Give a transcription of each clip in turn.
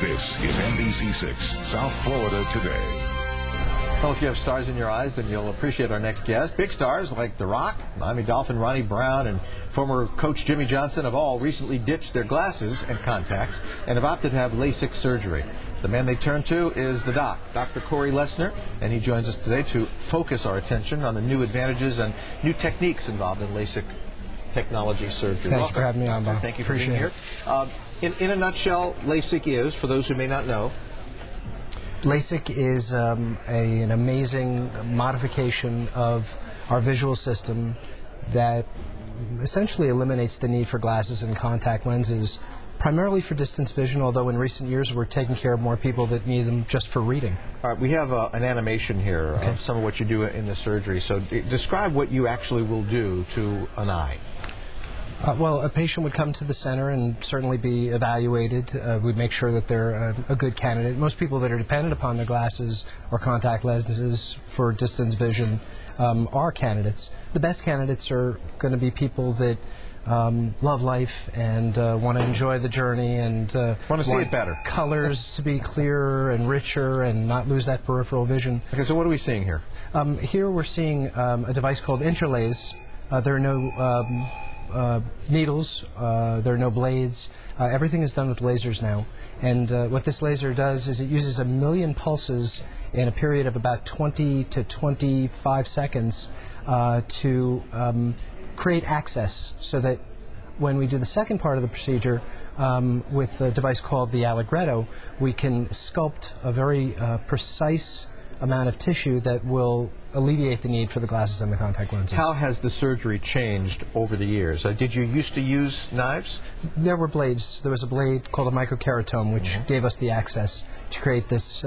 This is NBC6 South Florida Today. Well, if you have stars in your eyes, then you'll appreciate our next guest. Big stars like The Rock, Miami Dolphin Ronnie Brown, and former coach Jimmy Johnson have all recently ditched their glasses and contacts and have opted to have LASIK surgery. The man they turn to is the doc, Dr. Cory Lessner, and he joins us today to focus our attention on the new advantages and new techniques involved in LASIK technology surgery. Thank you for having me on, Bob. Thank you for being here. In a nutshell, LASIK is, for those who may not know, LASIK is an amazing modification of our visual system that essentially eliminates the need for glasses and contact lenses, primarily for distance vision, although in recent years we're taking care of more people that need them just for reading. All right, we have an animation here of some of what you do in the surgery. So describe what you actually will do to an eye. Well, a patient would come to the center and certainly be evaluated. We'd make sure that they're a good candidate. Most people that are dependent upon their glasses or contact lenses for distance vision are candidates. The best candidates are going to be people that love life and want to enjoy the journey and want to see it better. Colors to be clearer and richer and not lose that peripheral vision. Okay, so what are we seeing here? Here we're seeing a device called Interlace. There are no needles, there are no blades. Everything is done with lasers now. And what this laser does is it uses 1 million pulses in a period of about 20 to 25 seconds to create access so that when we do the second part of the procedure with a device called the Allegretto, we can sculpt a very precise amount of tissue that will alleviate the need for the glasses and the contact lenses. How has the surgery changed over the years? Did you used to use knives? There were blades. There was a blade called a microkeratome, which gave us the access to create this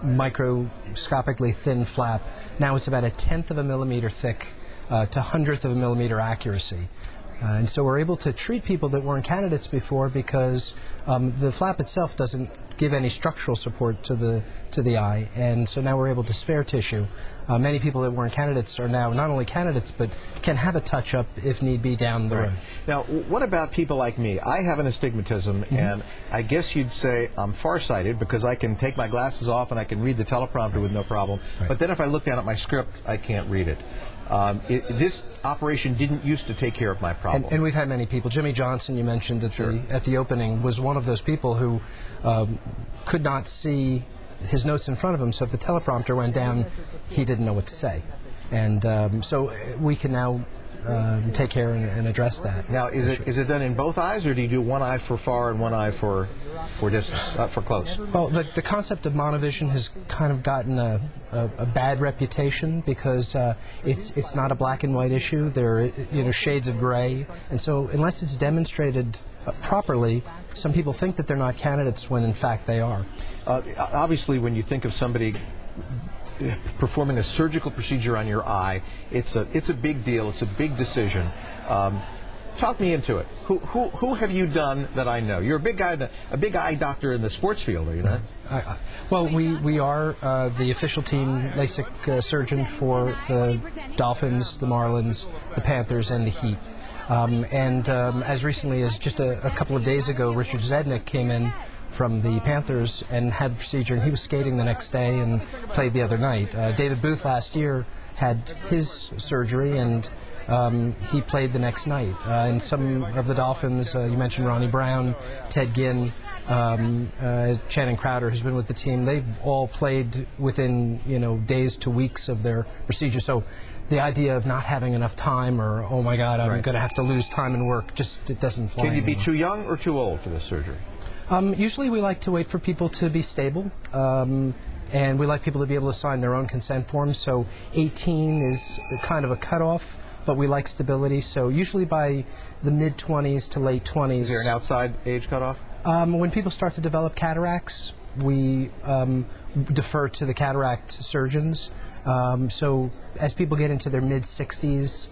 microscopically thin flap. Now it's about 1/10 of a millimeter thick to 100th of a millimeter accuracy. And so we're able to treat people that weren't candidates before because the flap itself doesn't give any structural support to the eye, and so now we're able to spare tissue. Many people that weren't candidates are now not only candidates but can have a touch-up if need be down the road. Now, what about people like me? I have an astigmatism, and I guess you'd say I'm farsighted because I can take my glasses off and I can read the teleprompter with no problem, but then if I look down at my script, I can't read it. This operation didn't used to take care of my problem. And we've had many people. Jimmy Johnson, you mentioned at the opening, was one of those people who could not see his notes in front of him, so if the teleprompter went down, he didn't know what to say. And so we can now take care and address that. Now, is it done in both eyes, or do you do one eye for far and one eye for distance, for close? Well, the concept of monovision has kind of gotten a bad reputation because it's not a black and white issue. There are shades of gray, and so unless it's demonstrated properly, some people think that they're not candidates when in fact they are. Obviously, when you think of somebody performing a surgical procedure on your eye, it's a big deal. It's a big decision. Talk me into it. Who have you done that I know? You're a big guy, a big eye doctor in the sports field, are you not? Well, we are the official team LASIK surgeon for the Dolphins, the Marlins, the Panthers, and the Heat. As recently as just a couple of days ago, Richard Zednick came in from the Panthers and had the procedure, and he was skating the next day and played the other night. David Booth last year had his surgery, and he played the next night. And some of the Dolphins, you mentioned Ronnie Brown, Ted Ginn, Channing Crowder, who's been with the team, they've all played within days to weeks of their procedure. So the idea of not having enough time, or oh my God, I'm going to have to lose time and work, it doesn't fly. Can you be anymore. too young or too old for this surgery? Usually we like to wait for people to be stable, and we like people to be able to sign their own consent forms. So 18 is kind of a cutoff, but we like stability. So usually by the mid-20s to late 20s. Is there an outside age cutoff? When people start to develop cataracts, we defer to the cataract surgeons. So as people get into their mid-60s,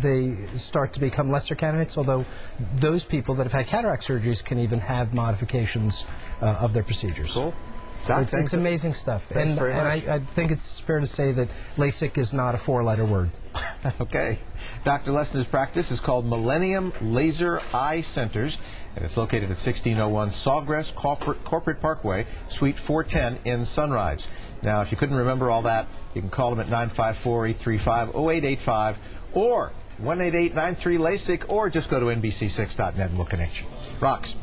they start to become lesser candidates, although those people that have had cataract surgeries can even have modifications of their procedures. Cool. Doc, it's amazing stuff. Thanks very much. I think it's fair to say that LASIK is not a four-letter word. Okay. Dr. Lessner's practice is called Millennium Laser Eye Centers, and it's located at 1601 Sawgrass Corporate Parkway, Suite 410 in Sunrise. Now, if you couldn't remember all that, you can call them at 954-835-0885 or 188-93-LASIK, or just go to NBC6.net and we'll connect you. Rocks.